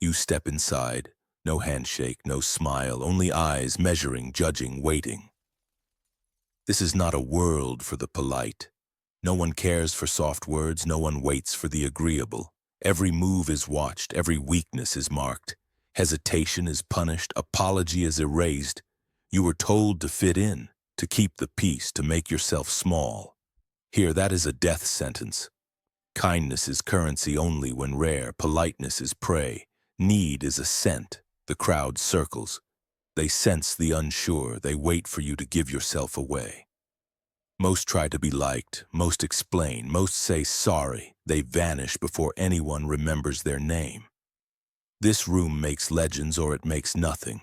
You step inside, no handshake, no smile, only eyes measuring, judging, waiting. This is not a world for the polite. No one cares for soft words, no one waits for the agreeable. Every move is watched, every weakness is marked. Hesitation is punished, apology is erased. You were told to fit in, to keep the peace, to make yourself small. Here, that is a death sentence. Kindness is currency only when rare, politeness is prey. Need is a scent. The crowd circles. They sense the unsure, they wait for you to give yourself away. Most try to be liked, most explain, most say sorry. They vanish before anyone remembers their name. This room makes legends or it makes nothing.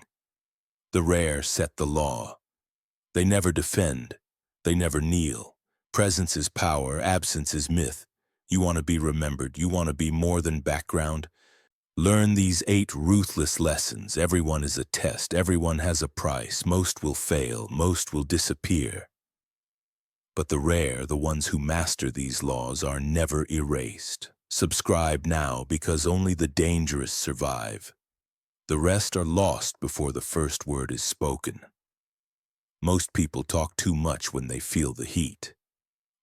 The rare set the law. They never defend, they never kneel. Presence is power, absence is myth. You want to be remembered, you want to be more than background. Learn these 8 ruthless lessons. Everyone is a test, everyone has a price. Most will fail, most will disappear. But the rare, the ones who master these laws, are never erased. Subscribe now, because only the dangerous survive. The rest are lost before the first word is spoken. Most people talk too much when they feel the heat.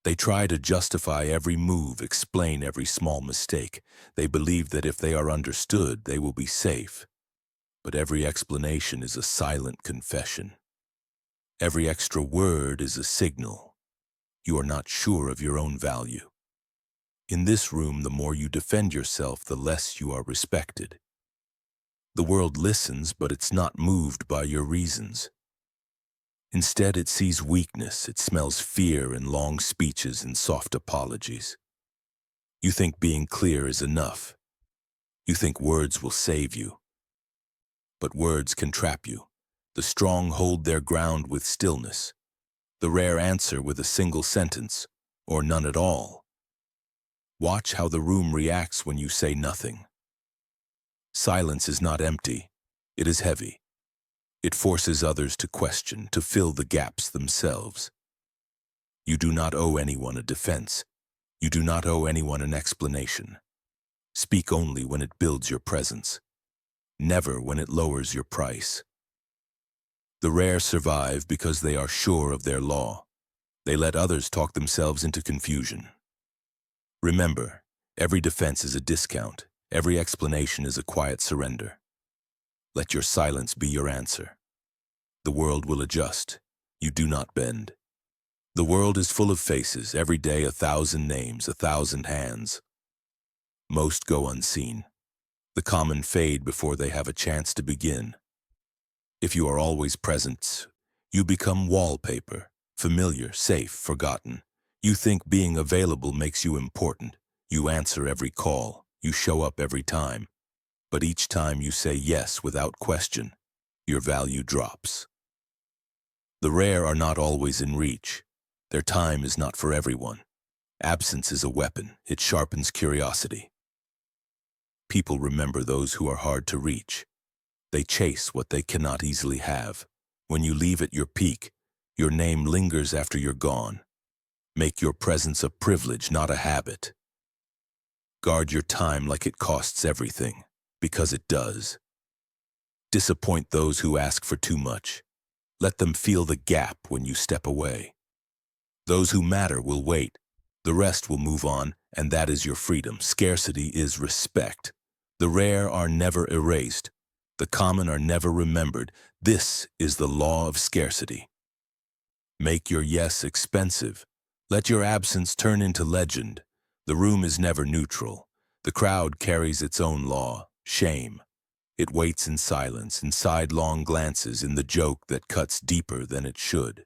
They try to justify every move, explain every small mistake. They believe that if they are understood, they will be safe. But every explanation is a silent confession. Every extra word is a signal. You are not sure of your own value. In this room, the more you defend yourself, the less you are respected. The world listens, but it's not moved by your reasons. Instead, it sees weakness, it smells fear in long speeches and soft apologies. You think being clear is enough. You think words will save you. But words can trap you. The strong hold their ground with stillness. The rare answer with a single sentence, or none at all. Watch how the room reacts when you say nothing. Silence is not empty, it is heavy. It forces others to question, to fill the gaps themselves. You do not owe anyone a defense. You do not owe anyone an explanation. Speak only when it builds your presence, never when it lowers your price. The rare survive because they are sure of their law. They let others talk themselves into confusion. Remember, every defense is a discount. Every explanation is a quiet surrender. Let your silence be your answer. The world will adjust. You do not bend. The world is full of faces, every day 1,000 names, 1,000 hands. Most go unseen. The common fade before they have a chance to begin. If you are always present, you become wallpaper, familiar, safe, forgotten. You think being available makes you important. You answer every call. You show up every time. But each time you say yes without question, your value drops. The rare are not always in reach. Their time is not for everyone. Absence is a weapon. It sharpens curiosity. People remember those who are hard to reach. They chase what they cannot easily have. When you leave at your peak, your name lingers after you're gone. Make your presence a privilege, not a habit. Guard your time like it costs everything, because it does. Disappoint those who ask for too much. Let them feel the gap when you step away. Those who matter will wait. The rest will move on, and that is your freedom. Scarcity is respect. The rare are never erased. The common are never remembered. This is the law of scarcity. Make your yes expensive. Let your absence turn into legend. The room is never neutral. The crowd carries its own law, shame. It waits in silence, in sidelong glances, in the joke that cuts deeper than it should.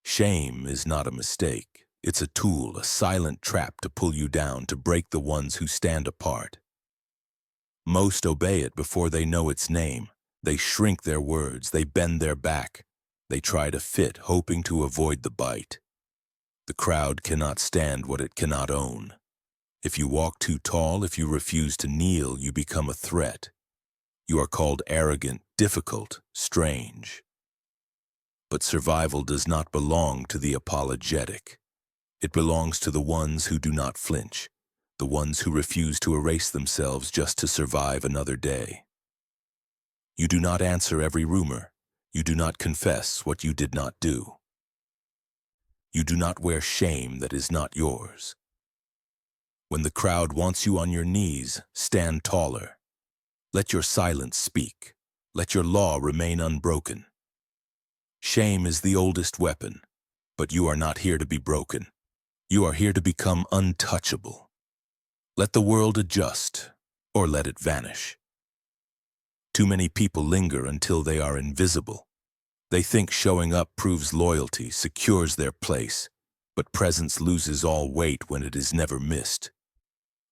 Shame is not a mistake. It's a tool, a silent trap to pull you down, to break the ones who stand apart. Most obey it before they know its name. They shrink their words, they bend their back. They try to fit, hoping to avoid the bite. The crowd cannot stand what it cannot own. If you walk too tall, if you refuse to kneel, you become a threat. You are called arrogant, difficult, strange. But survival does not belong to the apologetic. It belongs to the ones who do not flinch, the ones who refuse to erase themselves just to survive another day. You do not answer every rumor. You do not confess what you did not do. You do not wear shame that is not yours. When the crowd wants you on your knees, stand taller. Let your silence speak. Let your law remain unbroken. Shame is the oldest weapon, but you are not here to be broken. You are here to become untouchable. Let the world adjust, or let it vanish. Too many people linger until they are invisible. They think showing up proves loyalty, secures their place, but presence loses all weight when it is never missed.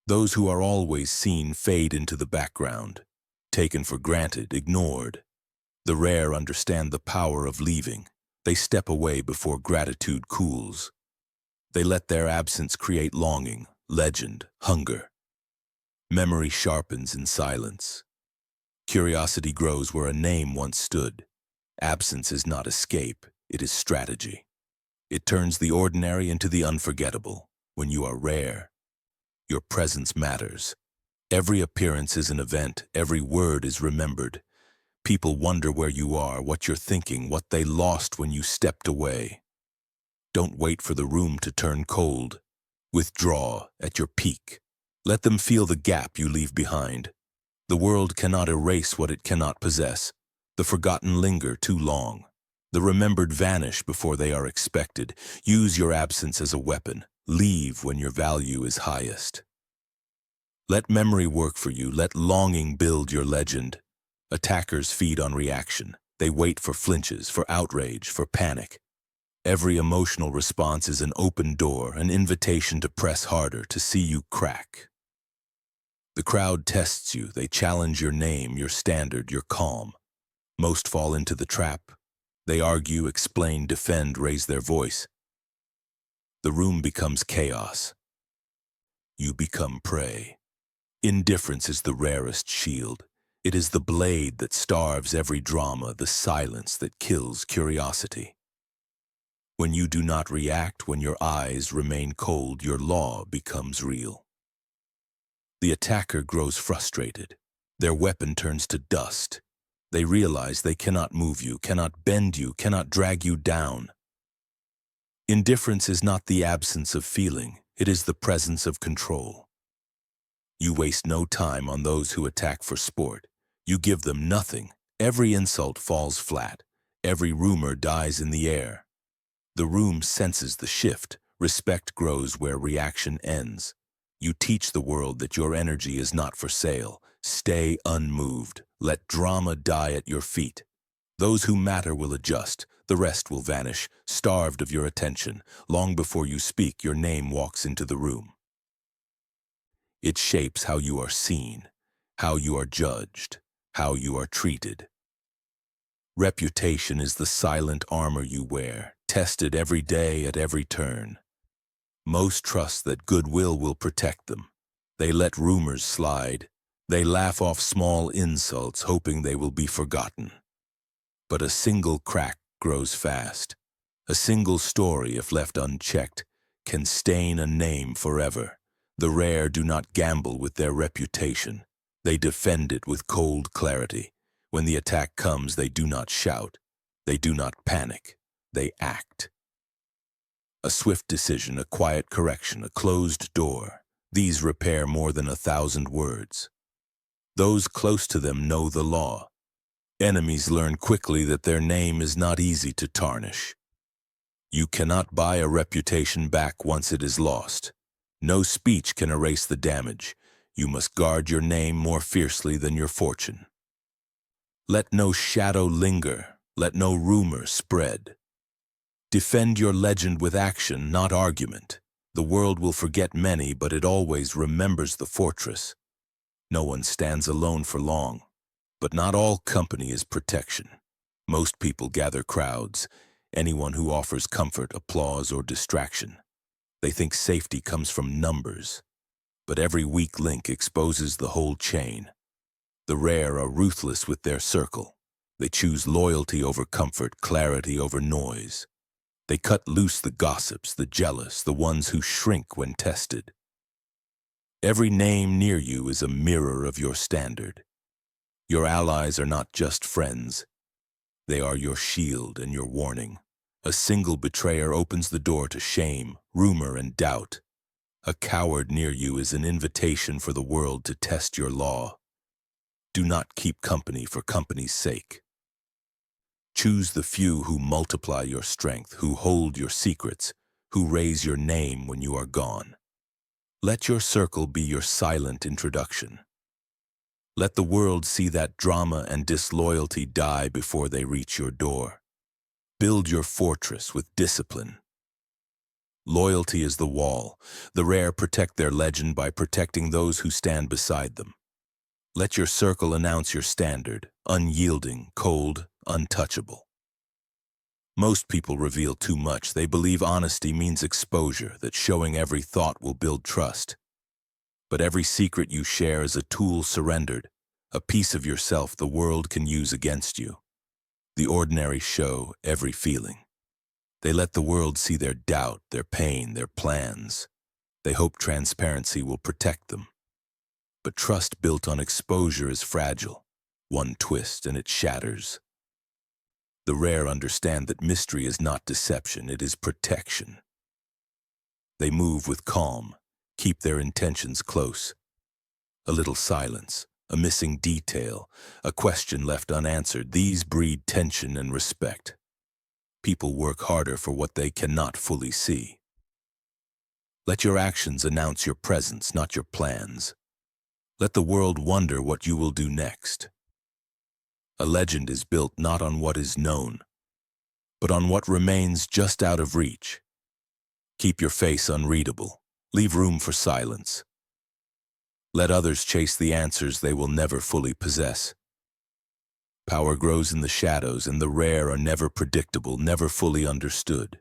Those who are always seen fade into the background, taken for granted, ignored. The rare understand the power of leaving. They step away before gratitude cools. They let their absence create longing, legend, hunger. Memory sharpens in silence. Curiosity grows where a name once stood. Absence is not escape, it is strategy. It turns the ordinary into the unforgettable. When you are rare, your presence matters. Every appearance is an event, every word is remembered. People wonder where you are, what you're thinking, what they lost when you stepped away. Don't wait for the room to turn cold. Withdraw at your peak. Let them feel the gap you leave behind. The world cannot erase what it cannot possess. The forgotten linger too long. The remembered vanish before they are expected. Use your absence as a weapon. Leave when your value is highest. Let memory work for you. Let longing build your legend. Attackers feed on reaction. They wait for flinches, for outrage, for panic. Every emotional response is an open door, an invitation to press harder, to see you crack. The crowd tests you. They challenge your name, your standard, your calm. Most fall into the trap. They argue, explain, defend, raise their voice. The room becomes chaos. You become prey. Indifference is the rarest shield. It is the blade that starves every drama, the silence that kills curiosity. When you do not react, when your eyes remain cold, your law becomes real. The attacker grows frustrated. Their weapon turns to dust. They realize they cannot move you, cannot bend you, cannot drag you down. Indifference is not the absence of feeling, it is the presence of control. You waste no time on those who attack for sport. You give them nothing. Every insult falls flat. Every rumor dies in the air. The room senses the shift. Respect grows where reaction ends. You teach the world that your energy is not for sale. Stay unmoved. Let drama die at your feet. Those who matter will adjust. The rest will vanish, starved of your attention. Long before you speak, your name walks into the room. It shapes how you are seen, how you are judged, how you are treated. Reputation is the silent armor you wear, tested every day at every turn. Most trust that goodwill will protect them. They let rumors slide. They laugh off small insults, hoping they will be forgotten. But a single crack grows fast. A single story, if left unchecked, can stain a name forever. The rare do not gamble with their reputation. They defend it with cold clarity. When the attack comes, they do not shout. They do not panic. They act. A swift decision, a quiet correction, a closed door. These repair more than 1,000 words. Those close to them know the law. Enemies learn quickly that their name is not easy to tarnish. You cannot buy a reputation back once it is lost. No speech can erase the damage. You must guard your name more fiercely than your fortune. Let no shadow linger. Let no rumor spread. Defend your legend with action, not argument. The world will forget many, but it always remembers the fortress. No one stands alone for long, but not all company is protection. Most people gather crowds, anyone who offers comfort, applause, or distraction. They think safety comes from numbers, but every weak link exposes the whole chain. The rare are ruthless with their circle. They choose loyalty over comfort, clarity over noise. They cut loose the gossips, the jealous, the ones who shrink when tested. Every name near you is a mirror of your standard. Your allies are not just friends. They are your shield and your warning. A single betrayer opens the door to shame, rumor, and doubt. A coward near you is an invitation for the world to test your law. Do not keep company for company's sake. Choose the few who multiply your strength, who hold your secrets, who raise your name when you are gone. Let your circle be your silent introduction. Let the world see that drama and disloyalty die before they reach your door. Build your fortress with discipline. Loyalty is the wall. The rare protect their legend by protecting those who stand beside them. Let your circle announce your standard, unyielding, cold, untouchable. Most people reveal too much. They believe honesty means exposure, that showing every thought will build trust. But every secret you share is a tool surrendered, a piece of yourself the world can use against you. The ordinary show every feeling. They let the world see their doubt, their pain, their plans. They hope transparency will protect them. But trust built on exposure is fragile. One twist and it shatters. The rare understand that mystery is not deception, it is protection. They move with calm, keep their intentions close. A little silence, a missing detail, a question left unanswered, these breed tension and respect. People work harder for what they cannot fully see. Let your actions announce your presence, not your plans. Let the world wonder what you will do next. A legend is built not on what is known, but on what remains just out of reach. Keep your face unreadable. Leave room for silence. Let others chase the answers they will never fully possess. Power grows in the shadows, and the rare are never predictable, never fully understood.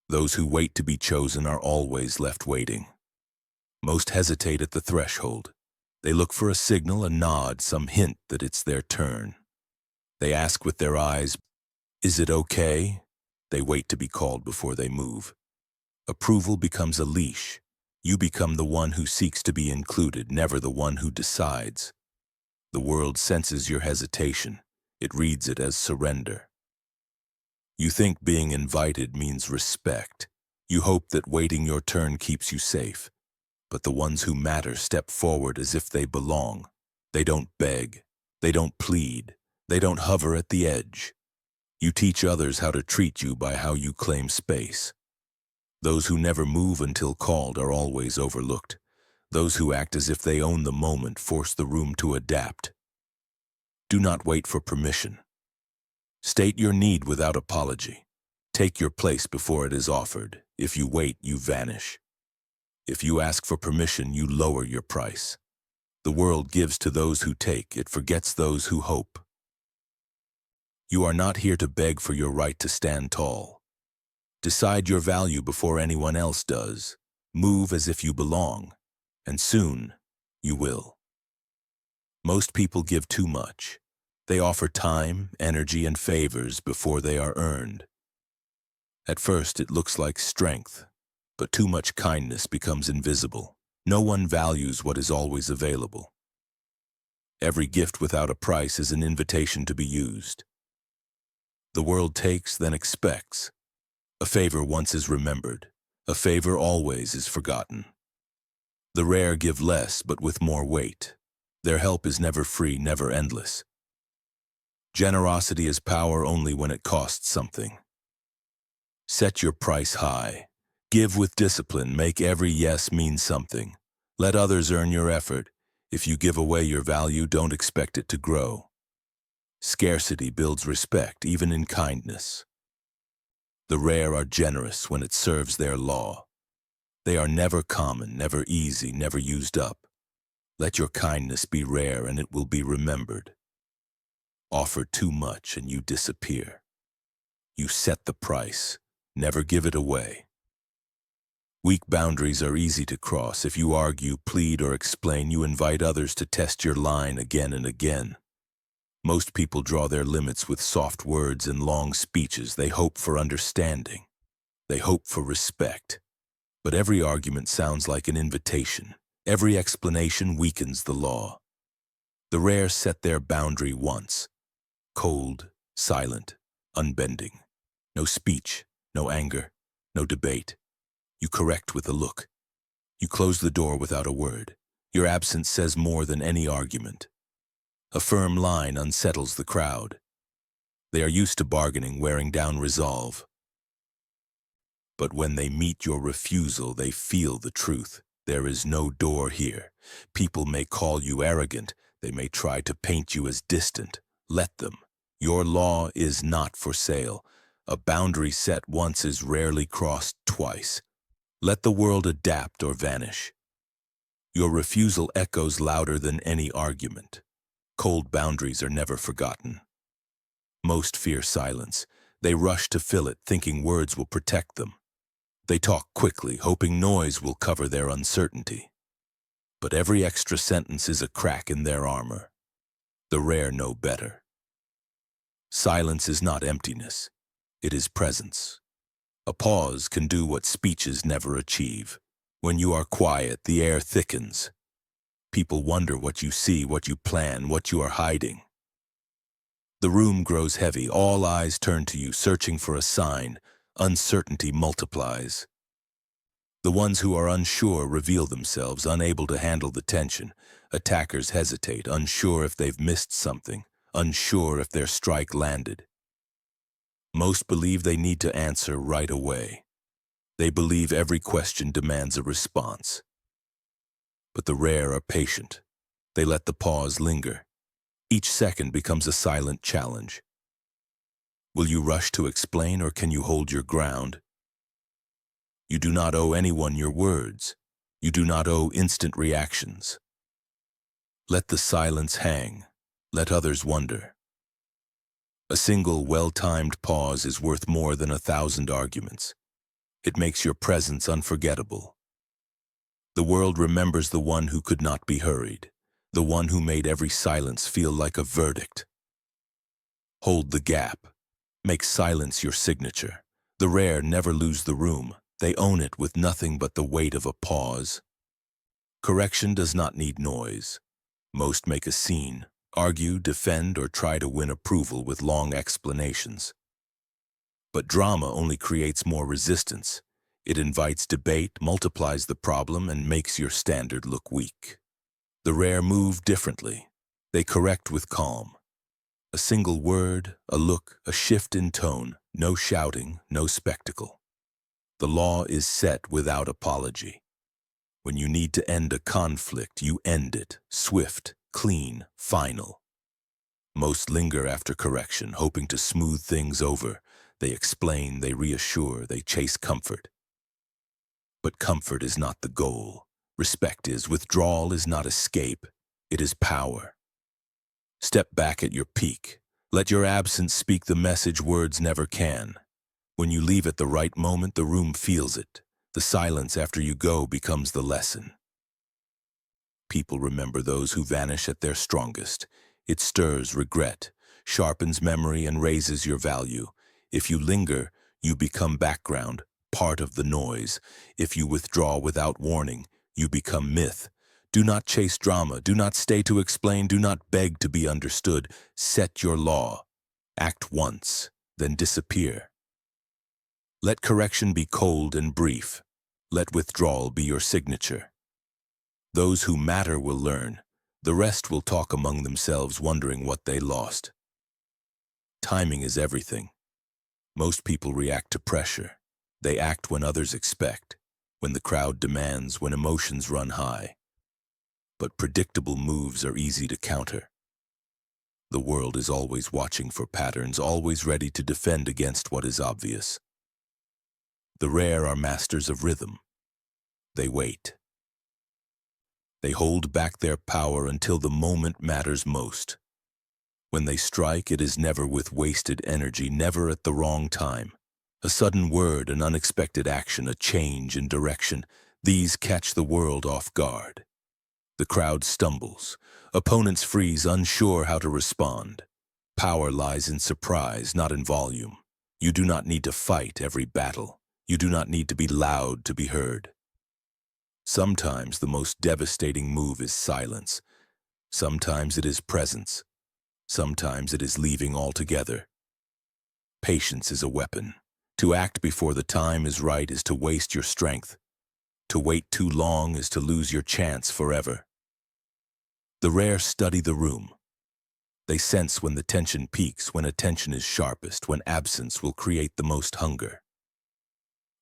Those who wait to be chosen are always left waiting. Most hesitate at the threshold. They look for a signal, a nod, some hint that it's their turn. They ask with their eyes, "Is it okay?" They wait to be called before they move. Approval becomes a leash. You become the one who seeks to be included, never the one who decides. The world senses your hesitation. It reads it as surrender. You think being invited means respect. You hope that waiting your turn keeps you safe. But the ones who matter step forward as if they belong. They don't beg. They don't plead. They don't hover at the edge. You teach others how to treat you by how you claim space. Those who never move until called are always overlooked. Those who act as if they own the moment force the room to adapt. Do not wait for permission. State your need without apology. Take your place before it is offered. If you wait, you vanish. If you ask for permission, you lower your price. The world gives to those who take. It forgets those who hope. You are not here to beg for your right to stand tall. Decide your value before anyone else does. Move as if you belong, and soon you will. Most people give too much. They offer time, energy, and favors before they are earned. At first, it looks like strength, but too much kindness becomes invisible. No one values what is always available. Every gift without a price is an invitation to be used. The world takes, then expects. A favor once is remembered. A favor always is forgotten. The rare give less, but with more weight. Their help is never free, never endless. Generosity is power only when it costs something. Set your price high. Give with discipline. Make every yes mean something. Let others earn your effort. If you give away your value, don't expect it to grow. Scarcity builds respect, even in kindness. The rare are generous when it serves their law. They are never common, never easy, never used up. Let your kindness be rare and it will be remembered. Offer too much and you disappear. You set the price. Never give it away. Weak boundaries are easy to cross. If you argue, plead, or explain, you invite others to test your line again and again. Most people draw their limits with soft words and long speeches. They hope for understanding. They hope for respect. But every argument sounds like an invitation. Every explanation weakens the law. The rare set their boundary once. Cold, silent, unbending. No speech, no anger, no debate. You correct with a look. You close the door without a word. Your absence says more than any argument. A firm line unsettles the crowd. They are used to bargaining, wearing down resolve. But when they meet your refusal, they feel the truth. There is no door here. People may call you arrogant. They may try to paint you as distant. Let them. Your law is not for sale. A boundary set once is rarely crossed twice. Let the world adapt or vanish. Your refusal echoes louder than any argument. Cold boundaries are never forgotten. Most fear silence. They rush to fill it, thinking words will protect them. They talk quickly, hoping noise will cover their uncertainty. But every extra sentence is a crack in their armor. The rare know better. Silence is not emptiness. It is presence. A pause can do what speeches never achieve. When you are quiet, the air thickens. People wonder what you see, what you plan, what you are hiding. The room grows heavy. All eyes turn to you, searching for a sign. Uncertainty multiplies. The ones who are unsure reveal themselves, unable to handle the tension. Attackers hesitate, unsure if they've missed something, unsure if their strike landed. Most believe they need to answer right away. They believe every question demands a response. But the rare are patient. They let the pause linger. Each second becomes a silent challenge. Will you rush to explain, or can you hold your ground? You do not owe anyone your words. You do not owe instant reactions. Let the silence hang. Let others wonder. A single well-timed pause is worth more than 1,000 arguments. It makes your presence unforgettable. The world remembers the one who could not be hurried, the one who made every silence feel like a verdict. Hold the gap. Make silence your signature. The rare never lose the room. They own it with nothing but the weight of a pause. Correction does not need noise. Most make a scene, argue, defend, or try to win approval with long explanations. But drama only creates more resistance. It invites debate, multiplies the problem, and makes your standard look weak. The rare move differently. They correct with calm. A single word, a look, a shift in tone, no shouting, no spectacle. The law is set without apology. When you need to end a conflict, you end it, swift, clean, final. Most linger after correction, hoping to smooth things over. They explain, they reassure, they chase comfort. But comfort is not the goal. Respect is. Withdrawal is not escape. It is power. Step back at your peak. Let your absence speak the message words never can. When you leave at the right moment, the room feels it. The silence after you go becomes the lesson. People remember those who vanish at their strongest. It stirs regret, sharpens memory, and raises your value. If you linger, you become background, part of the noise. If you withdraw without warning, you become myth. Do not chase drama. Do not stay to explain. Do not beg to be understood. Set your law. Act once, then disappear. Let correction be cold and brief. Let withdrawal be your signature. Those who matter will learn. The rest will talk among themselves, wondering what they lost. Timing is everything. Most people react to pressure. They act when others expect, when the crowd demands, when emotions run high. But predictable moves are easy to counter. The world is always watching for patterns, always ready to defend against what is obvious. The rare are masters of rhythm. They wait. They hold back their power until the moment matters most. When they strike, it is never with wasted energy, never at the wrong time. A sudden word, an unexpected action, a change in direction, these catch the world off guard. The crowd stumbles. Opponents freeze, unsure how to respond. Power lies in surprise, not in volume. You do not need to fight every battle. You do not need to be loud to be heard. Sometimes the most devastating move is silence. Sometimes it is presence. Sometimes it is leaving altogether. Patience is a weapon. To act before the time is right is to waste your strength. To wait too long is to lose your chance forever. The rare study the room. They sense when the tension peaks, when attention is sharpest, when absence will create the most hunger.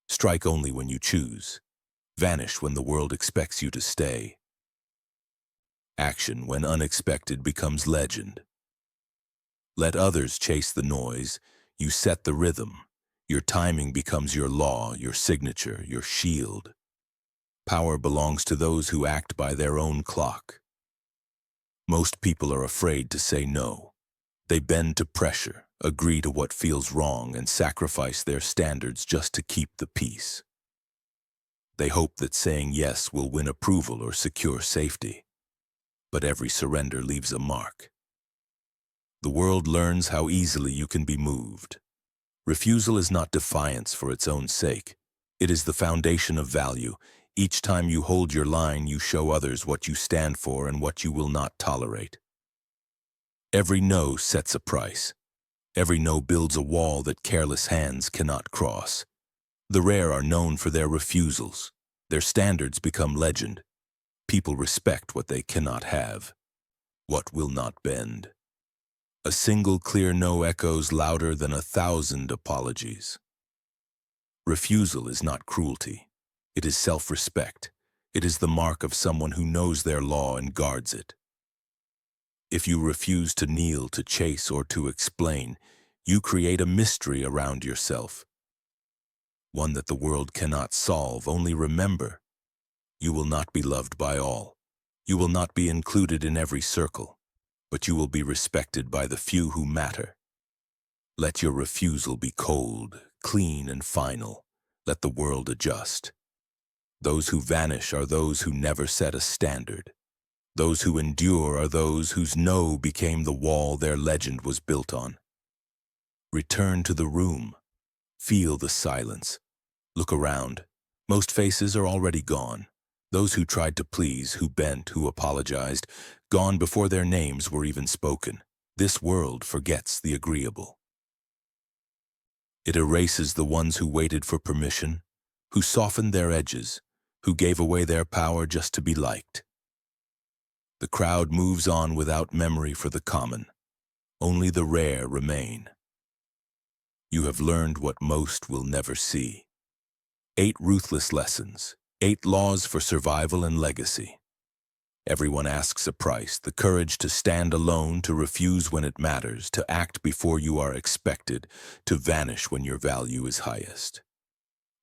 Strike only when you choose. Vanish when the world expects you to stay. Action when unexpected becomes legend. Let others chase the noise. You set the rhythm. Your timing becomes your law, your signature, your shield. Power belongs to those who act by their own clock. Most people are afraid to say no. They bend to pressure, agree to what feels wrong, and sacrifice their standards just to keep the peace. They hope that saying yes will win approval or secure safety. But every surrender leaves a mark. The world learns how easily you can be moved. Refusal is not defiance for its own sake. It is the foundation of value. Each time you hold your line, you show others what you stand for and what you will not tolerate. Every no sets a price. Every no builds a wall that careless hands cannot cross. The rare are known for their refusals. Their standards become legend. People respect what they cannot have, what will not bend. A single clear no echoes louder than 1,000 apologies. Refusal is not cruelty. It is self-respect. It is the mark of someone who knows their law and guards it. If you refuse to kneel, to chase, or to explain, you create a mystery around yourself. One that the world cannot solve. Only remember, you will not be loved by all. You will not be included in every circle, but you will be respected by the few who matter. Let your refusal be cold, clean, and final. Let the world adjust. Those who vanish are those who never set a standard. Those who endure are those whose no became the wall their legend was built on. Return to the room. Feel the silence. Look around. Most faces are already gone. Those who tried to please, who bent, who apologized, gone before their names were even spoken. This world forgets the agreeable. It erases the ones who waited for permission, who softened their edges, who gave away their power just to be liked. The crowd moves on without memory for the common. Only the rare remain. You have learned what most will never see. 8 ruthless lessons, 8 laws for survival and legacy. Everyone asks a price, the courage to stand alone, to refuse when it matters, to act before you are expected, to vanish when your value is highest.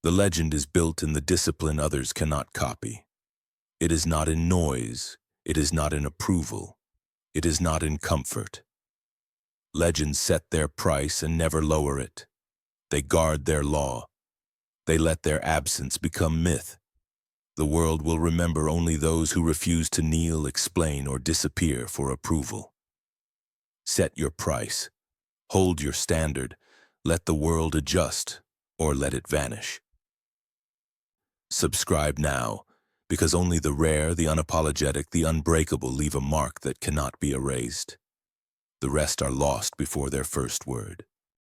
The legend is built in the discipline others cannot copy. It is not in noise, it is not in approval, it is not in comfort. Legends set their price and never lower it. They guard their law. They let their absence become myth. The world will remember only those who refuse to kneel, explain, or disappear for approval. Set your price. Hold your standard. Let the world adjust, or let it vanish. Subscribe now, because only the rare, the unapologetic, the unbreakable leave a mark that cannot be erased. The rest are lost before their first word.